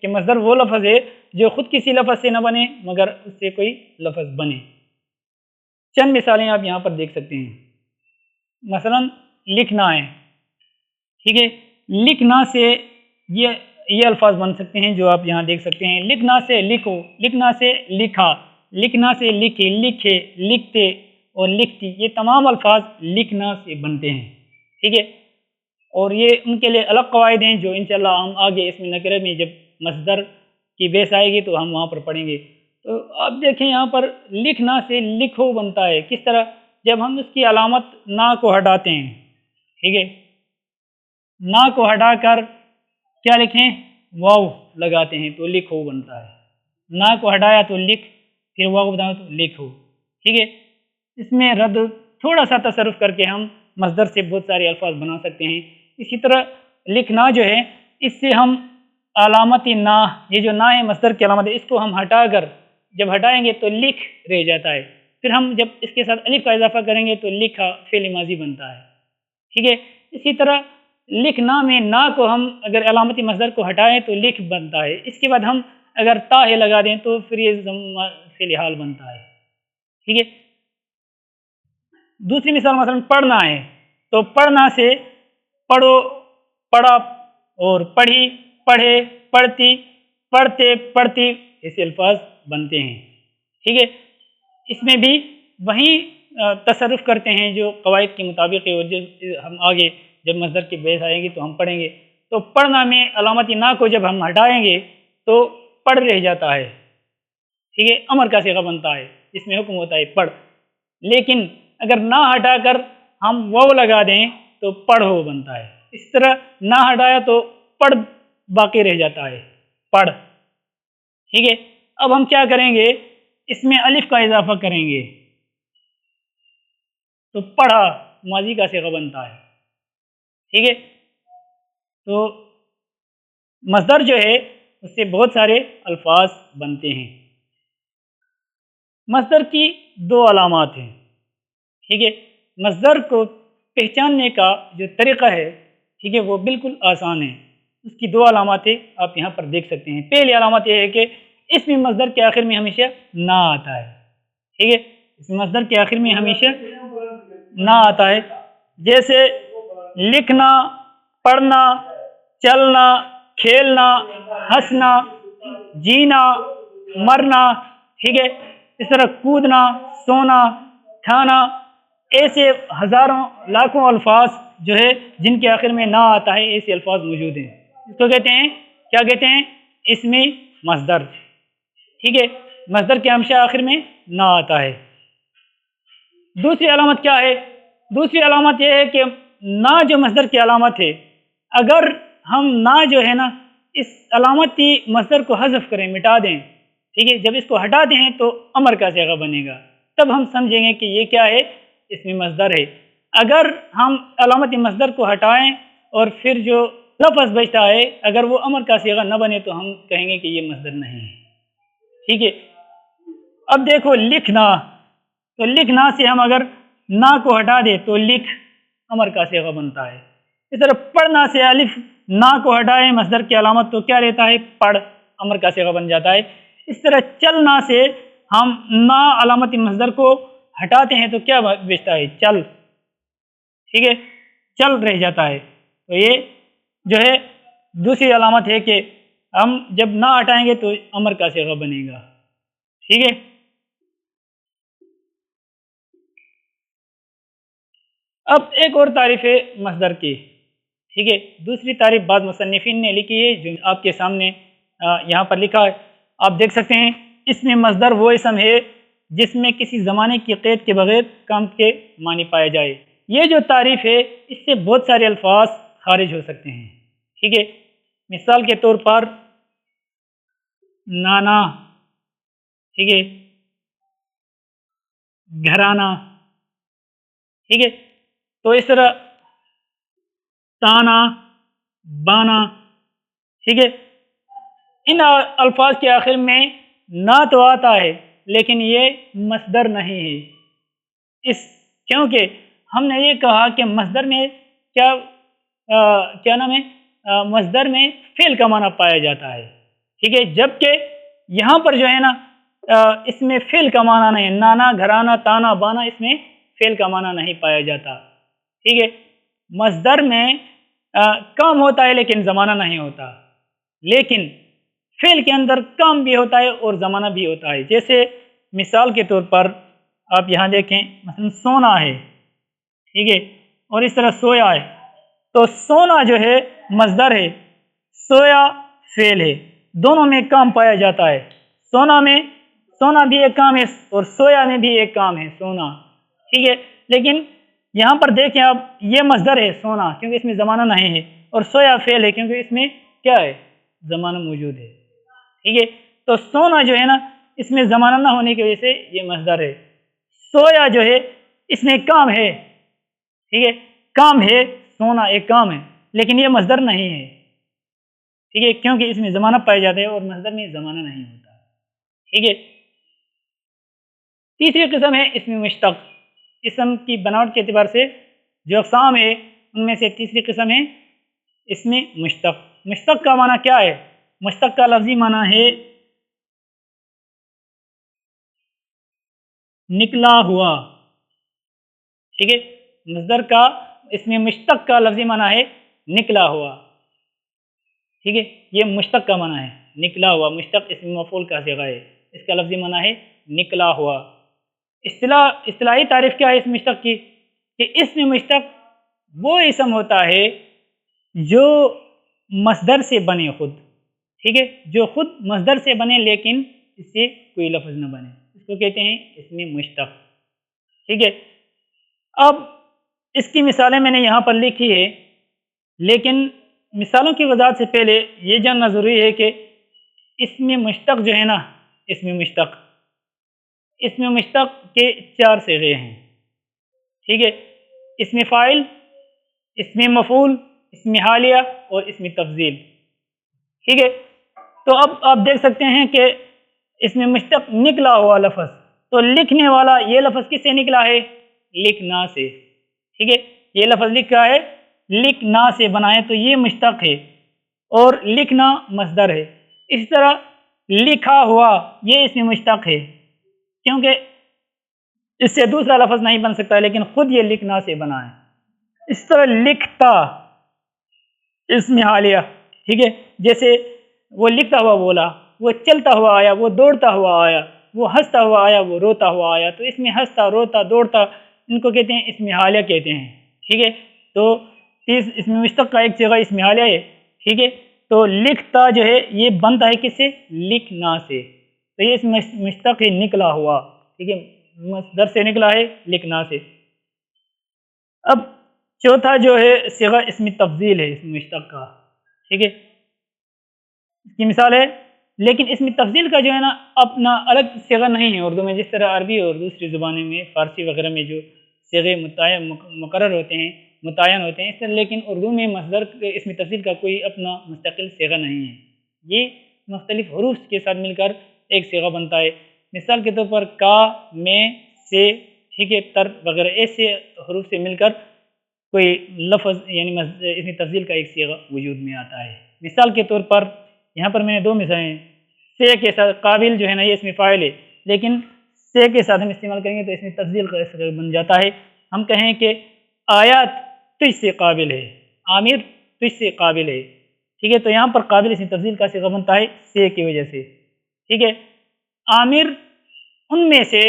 کہ مصدر وہ لفظ ہے جو خود کسی لفظ سے نہ بنے مگر اس سے کوئی لفظ بنے۔ چند مثالیں آپ یہاں پر دیکھ سکتے ہیں، مثلا لکھنا ہے، ٹھیک ہے، لکھنا سے یہ الفاظ بن سکتے ہیں جو آپ یہاں دیکھ سکتے ہیں، لکھنا سے لکھو، لکھنا سے لکھا، لکھنا سے لکھے، لکھے، لکھتے اور لکھتی، یہ تمام الفاظ لکھنا سے بنتے ہیں، ٹھیک ہے، اور یہ ان کے لیے الگ قواعد ہیں جو انشاءاللہ ہم آگے اسم نکرہ میں جب مصدر کی بیس آئے گی تو ہم وہاں پر پڑھیں گے۔ تو آپ دیکھیں یہاں پر لکھنا سے لکھو بنتا ہے، کس طرح؟ جب ہم اس کی علامت نا کو ہٹاتے ہیں، ٹھیک ہے، نا کو ہٹا کر کیا لکھیں؟ واو لگاتے ہیں تو لکھو بنتا ہے، نا کو ہٹایا تو لکھ، پھر واو بتاؤ تو لکھو، ٹھیک ہے۔ اس میں رد تھوڑا سا تصرف کر کے ہم مصدر سے بہت سارے الفاظ بنا سکتے ہیں۔ اسی طرح لکھنا جو ہے، اس سے ہم علامت نا، یہ جو نا ہے مصدر کی علامت ہے، اس کو ہم ہٹا کر جب ہٹائیں گے تو لکھ رہ جاتا ہے، پھر ہم جب اس کے ساتھ الف کا اضافہ کریں گے تو لکھا فعل ماضی بنتا ہے، ٹھیک ہے۔ اسی طرح لکھنا میں نا کو ہم اگر علامتی مصدر کو ہٹائیں تو لکھ بنتا ہے، اس کے بعد ہم اگر تا ہے لگا دیں تو پھر یہ فعل حال بنتا ہے، ٹھیک ہے۔ دوسری مثال مثلا پڑھنا ہے، تو پڑھنا سے پڑھو، پڑھا اور پڑھی، پڑھے، پڑھتی، پڑھتے، پڑھتی، ایسے الفاظ بنتے ہیں، ٹھیک ہے۔ اس میں بھی وہی تصرف کرتے ہیں جو قواعد کے مطابق ہے، اور جو ہم آگے جب مصدر کی بیس آئے گی تو ہم پڑھیں گے۔ تو پڑھنا میں علامتی نا کو جب ہم ہٹائیں گے تو پڑھ رہ جاتا ہے، ٹھیک ہے، امر کا صیغہ بنتا ہے، اس میں حکم ہوتا ہے پڑھ، لیکن اگر نہ ہٹا کر ہم واو لگا دیں تو پڑھو بنتا ہے، اس طرح نہ ہٹایا تو پڑھ باقی رہ جاتا ہے، پڑھ، ٹھیک ہے۔ اب ہم کیا کریں گے؟ اس میں الف کا اضافہ کریں گے تو پڑھا ماضی کا صیغہ بنتا ہے، ٹھیک ہے۔ تو مصدر جو ہے اس سے بہت سارے الفاظ بنتے ہیں۔ مصدر کی دو علامات ہیں، ٹھیک ہے، مصدر کو پہچاننے کا جو طریقہ ہے، ٹھیک ہے، وہ بالکل آسان ہے۔ اس کی دو علاماتیں آپ یہاں پر دیکھ سکتے ہیں۔ پہلی علامت یہ ہے کہ اس میں مصدر کے آخر میں ہمیشہ نہ آتا ہے، ٹھیک ہے، اس میں مصدر کے آخر میں ہمیشہ نہ آتا ہے، جیسے لکھنا، پڑھنا، چلنا، کھیلنا، ہنسنا، جینا، مرنا، ٹھیک ہے، اس طرح کودنا، سونا، کھانا، ایسے ہزاروں لاکھوں الفاظ جو ہے جن کے آخر میں نہ آتا ہے، ایسے الفاظ موجود ہیں۔ اس کو کہتے ہیں، کیا کہتے ہیں؟ اسمی مصدر، ٹھیک ہے، مصدر کے ہمیشہ آخر میں نہ آتا ہے۔ دوسری علامت کیا ہے؟ دوسری علامت یہ ہے کہ نہ جو مصدر کی علامت ہے، اگر ہم نہ جو ہے نا اس علامتی مصدر کو حذف کریں، مٹا دیں، ٹھیک ہے، جب اس کو ہٹا دیں تو امر کا صیغہ بنے گا، تب ہم سمجھیں گے کہ یہ کیا ہے؟ اسمی مصدر ہے۔ اگر ہم علامتی مصدر کو ہٹائیں اور پھر جو لفظ بچتا ہے اگر وہ امر کا صیغہ نہ بنے تو ہم کہیں گے کہ یہ مصدر نہیں ہے، ٹھیک ہے۔ اب دیکھو لکھنا، تو لکھنا سے ہم اگر نا کو ہٹا دیں تو لکھ امر کا صیغہ بنتا ہے۔ اس طرح پڑھنا سے الف نا کو ہٹائیں مصدر کی علامت تو کیا رہتا ہے؟ پڑھ، امر کا صیغہ بن جاتا ہے۔ اس طرح چلنا سے ہم نا علامتی مصدر کو ہٹاتے ہیں تو کیا بچتا ہے؟ چل، ٹھیک ہے، چل رہ جاتا ہے۔ تو یہ جو ہے دوسری علامت ہے کہ ہم جب نہ ہٹائیں گے تو امر کا صیغہ بنے گا، ٹھیک ہے۔ اب ایک اور تعریف ہے مصدر کی، ٹھیک ہے، دوسری تعریف بعض مصنفین نے لکھی ہے جو آپ کے سامنے یہاں پر لکھا ہے، آپ دیکھ سکتے ہیں۔ اس میں مصدر وہ اسم ہے جس میں کسی زمانے کی قید کے بغیر کام کے معنی پائے جائے۔ یہ جو تعریف ہے اس سے بہت سارے الفاظ خارج ہو سکتے ہیں، ٹھیک ہے۔ مثال کے طور پر نانا، ٹھیک ہے، گھرانا، ٹھیک ہے، تو اس طرح تانا، بانا، ٹھیک ہے، ان الفاظ کے آخر میں نہ تو آتا ہے لیکن یہ مصدر نہیں ہے، کیونکہ ہم نے یہ کہا کہ مصدر میں کیا نام ہے؟ مصدر میں فعل کا معنی پایا جاتا ہے، ٹھیک ہے، جبکہ یہاں پر جو ہے نا اس میں فعل کا معنی نہیں، نانا، گھرانا، تانا، بانا، اس میں فعل کا معنی نہیں پایا جاتا، ٹھیک ہے۔ مصدر میں کام ہوتا ہے لیکن زمانہ نہیں ہوتا، لیکن فعل کے اندر کام بھی ہوتا ہے اور زمانہ بھی ہوتا ہے۔ جیسے مثال کے طور پر آپ یہاں دیکھیں، مثلا سونا ہے، ٹھیک ہے، اور اس طرح سویا ہے، تو سونا جو ہے مصدر ہے، سویا فعل ہے، دونوں میں کام پایا جاتا ہے۔ سونا بھی ایک کام ہے اور سویا میں بھی ایک کام ہے، سونا، ٹھیک ہے، لیکن یہاں پر دیکھیں آپ، یہ مصدر ہے سونا کیونکہ اس میں زمانہ نہیں ہے، اور سویا فعل ہے کیونکہ اس میں کیا ہے، زمانہ موجود ہے، ٹھیک ہے۔ تو سونا جو ہے نا اس میں زمانہ نہ ہونے کی وجہ سے یہ مصدر ہے، سویا جو ہے اس میں کام ہے، ٹھیک ہے، کام ہے، سونا ایک کام ہے لیکن یہ مصدر نہیں ہے، ٹھیک ہے، کیونکہ اس میں زمانہ پائے جاتے ہیں اور مصدر میں زمانہ نہیں ہوتا، ٹھیک ہے۔ تیسری قسم ہے اسم مشتق، اسم کی بناوٹ کے اعتبار سے جو اقسام ہے ان میں سے تیسری قسم ہے اسم مشتق۔ مشتق کا معنی کیا ہے؟ مشتق کا لفظی معنی ہے نکلا ہوا، ٹھیک ہے، مصدر کا اسم مشتق کا لفظی معنی ہے نکلا ہوا، ٹھیک ہے، یہ مشتق کا معنی ہے نکلا ہوا، مشتق اسم مفعول کا صیغہ ہے، اس کا لفظی معنی ہے نکلا ہوا۔ اصطلاحی تعریف کیا ہے اس مشتق کی؟ کہ اسم مشتق وہ اسم ہوتا ہے جو مصدر سے بنے خود، ٹھیک ہے، جو خود مصدر سے بنے لیکن اس سے کوئی لفظ نہ بنے، اس کو کہتے ہیں اسم مشتق، ٹھیک ہے۔ اب اس کی مثالیں میں نے یہاں پر لکھی ہے، لیکن مثالوں کی وضاحت سے پہلے یہ جاننا ضروری ہے کہ اسم مشتق جو ہے نا، اسم مشتق کے 4 صیغے ہیں، ٹھیک ہے، اسم فاعل، اسم مفعول، اسم حالیہ اور اسم تفضیل، ٹھیک ہے۔ تو اب آپ دیکھ سکتے ہیں کہ اسم مشتق نکلا ہوا لفظ، تو لکھنے والا یہ لفظ کس سے نکلا ہے؟ لکھنا سے، ٹھیک ہے، یہ لفظ لکھا ہے لکھنا سے بنا ہے، تو یہ مشتق ہے اور لکھنا مصدر ہے۔ اس طرح لکھا ہوا یہ اسم مشتق ہے کیونکہ اس سے دوسرا لفظ نہیں بن سکتا لیکن خود یہ لکھنا سے بنا ہے۔ اس طرح لکھتا اسم حالیہ، ٹھیک ہے، جیسے وہ لکھتا ہوا بولا، وہ چلتا ہوا آیا، وہ دوڑتا ہوا آیا، وہ ہنستا ہوا آیا، وہ روتا ہوا آیا، تو اس میں ہنستا، روتا، دوڑتا، ان کو کہتے ہیں اسم حالیہ کہتے ہیں، ٹھیک ہے۔ تو اسم مشتق کا ایک صیغہ اسم حالیہ ہے، ٹھیک ہے۔ تو لکھتا جو ہے یہ بنتا ہے کس سے؟ لکھنا سے، تو یہ اسم مشتق ہے نکلا ہوا، ٹھیک ہے، مصدر سے نکلا ہے لکھنا سے۔ اب چوتھا جو ہے صیغہ اسم تفضیل ہے اسم مشتق کا، ٹھیک ہے، اس کی مثال ہے، لیکن اسم تفضیل کا جو ہے نا اپنا الگ صیغہ نہیں ہے اردو میں، جس طرح عربی اور دوسری زبانوں میں، فارسی وغیرہ میں جو صیغے مقرر ہوتے ہیں، متعین ہوتے ہیں، اس طرح لیکن اردو میں مصدر اسم تفضیل کا کوئی اپنا مستقل صیغہ نہیں ہے، یہ مختلف حروف کے ساتھ مل کر ایک صیغہ بنتا ہے۔ مثال کے طور پر کا، میں، سے، ٹھیک ہے، تر وغیرہ ایسے حروف سے مل کر کوئی لفظ یعنی اسم تفضیل کا ایک صیغہ وجود میں آتا ہے۔ مثال کے طور پر یہاں پر میں نے 2 مثالیں، سے کے ساتھ قابل جو ہے نا یہ اسم فاعل ہے، لیکن سے کے ساتھ ہم استعمال کریں گے تو اسم تفضیل کا صیغہ بن جاتا ہے۔ ہم کہیں کہ آیات تجھ سے قابل ہے، عامر تجھ سے قابل ہے، ٹھیک ہے، تو یہاں پر قابل اسم تفضیل کا صیغہ بنتا ہے سے کی وجہ سے، ٹھیک ہے۔ عامر ان میں سے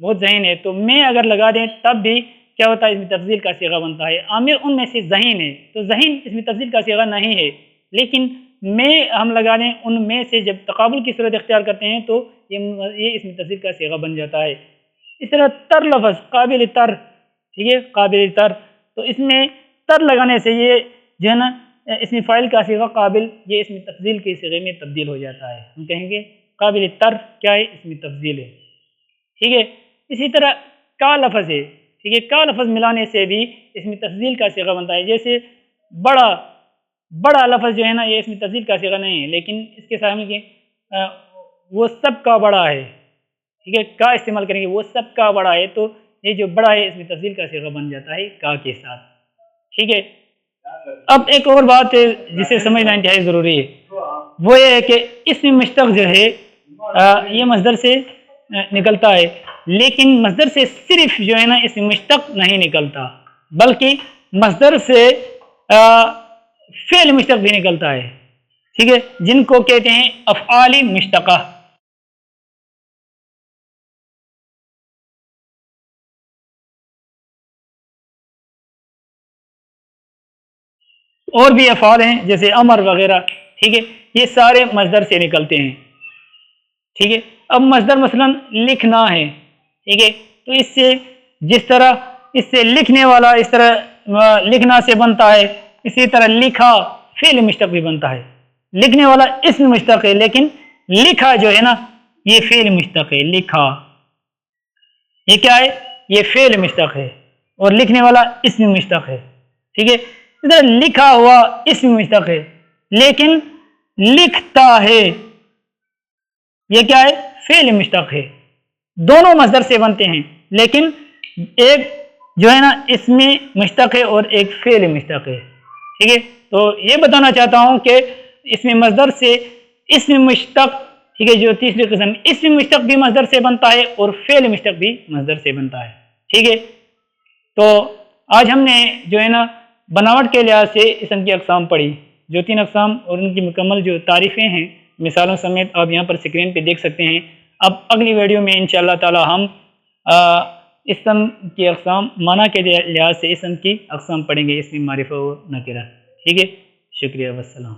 بہت ذہین ہے، تو میں اگر لگا دیں تب بھی کیا ہوتا ہے؟ اسم تفضیل کا صیغہ بنتا ہے۔ عامر ان میں سے ذہین ہے، تو ذہین اسم تفضیل کا صیغہ نہیں ہے، لیکن میں ہم لگا دیں ان میں سے، جب تقابل کی صورت اختیار کرتے ہیں تو یہ اسم تفضیل کا صیغہ بن جاتا ہے۔ اس طرح تر لفظ، قابل تر، ٹھیک ہے، قابل تر، تو اس میں تر لگانے سے یہ جو ہے نا اسم فاعل کا صیغہ قابل یہ اسم تفضیل کے صیغے میں تبدیل ہو جاتا ہے، ہم کہیں گے قابل تر کیا ہے؟ اسم تفضیل ہے، ٹھیک ہے۔ اسی طرح کا لفظ ہے، ٹھیک ہے، کا لفظ ملانے سے بھی اسم تفضیل کا صیغہ بنتا ہے، جیسے بڑا لفظ جو ہے نا یہ اسم تفضیل کا صیغہ نہیں ہے، لیکن اس کے سامنے کہ وہ سب کا بڑا ہے، ٹھیک ہے، کا استعمال کریں گے، وہ سب کا بڑا ہے، تو یہ جو بڑا ہے اسم تفضیل کا صیغہ بن جاتا ہے کا کے ساتھ، ٹھیک ہے۔ اب ایک اور بات ہے جسے سمجھنا انتہائی ضروری ہے، وہ یہ ہے کہ اسم مشتق جو ہے یہ مصدر سے نکلتا ہے، لیکن مصدر سے صرف جو ہے نا اسم مشتق نہیں نکلتا، بلکہ مصدر سے فعل مشتق بھی نکلتا ہے، ٹھیک ہے، جن کو کہتے ہیں افعال مشتقہ۔ اور بھی افعال ہیں جیسے امر وغیرہ، ٹھیک ہے، یہ سارے مصدر سے نکلتے ہیں، ٹھیک ہے۔ اب مصدر مثلا لکھنا ہے، ٹھیک ہے، تو اس سے جس طرح اس سے لکھنے والا اس طرح لکھنا سے بنتا ہے، اسی طرح لکھا فعل مشتق بھی بنتا ہے۔ لکھنے والا اسم مشتق ہے، لیکن لکھا جو ہے نا یہ فعل مشتق ہے، لکھا یہ کیا ہے؟ یہ فعل مشتق ہے، اور لکھنے والا اسم مشتق ہے، ٹھیک ہے۔ ادھر لکھا ہوا اسم مشتق ہے، لیکن لکھتا ہے یہ کیا ہے؟ فعل مشتق ہے۔ دونوں مصدر سے بنتے ہیں، لیکن ایک جو ہے نا اسم مشتق ہے اور ایک فعل مشتق ہے، ٹھیک ہے۔ تو یہ بتانا چاہتا ہوں کہ اسم مصدر سے اسم مشتق، ٹھیک ہے، جو تیسری قسم اسم مشتق بھی مصدر سے بنتا ہے اور فعل مشتق بھی مصدر سے بنتا ہے، ٹھیک ہے۔ تو آج ہم نے جو ہے نا بناوٹ کے لحاظ سے اسم کی اقسام پڑھی، جو 3 اقسام اور ان کی مکمل جو تعریفیں ہیں مثالوں سمیت آپ یہاں پر اسکرین پہ دیکھ سکتے ہیں۔ اب اگلی ویڈیو میں انشاءاللہ تعالی ہم اسم کی اقسام معنی کے لحاظ سے اسم کی اقسام پڑھیں گے، اسم معرفہ و نکرہ، ٹھیک ہے۔ شکریہ، والسلام۔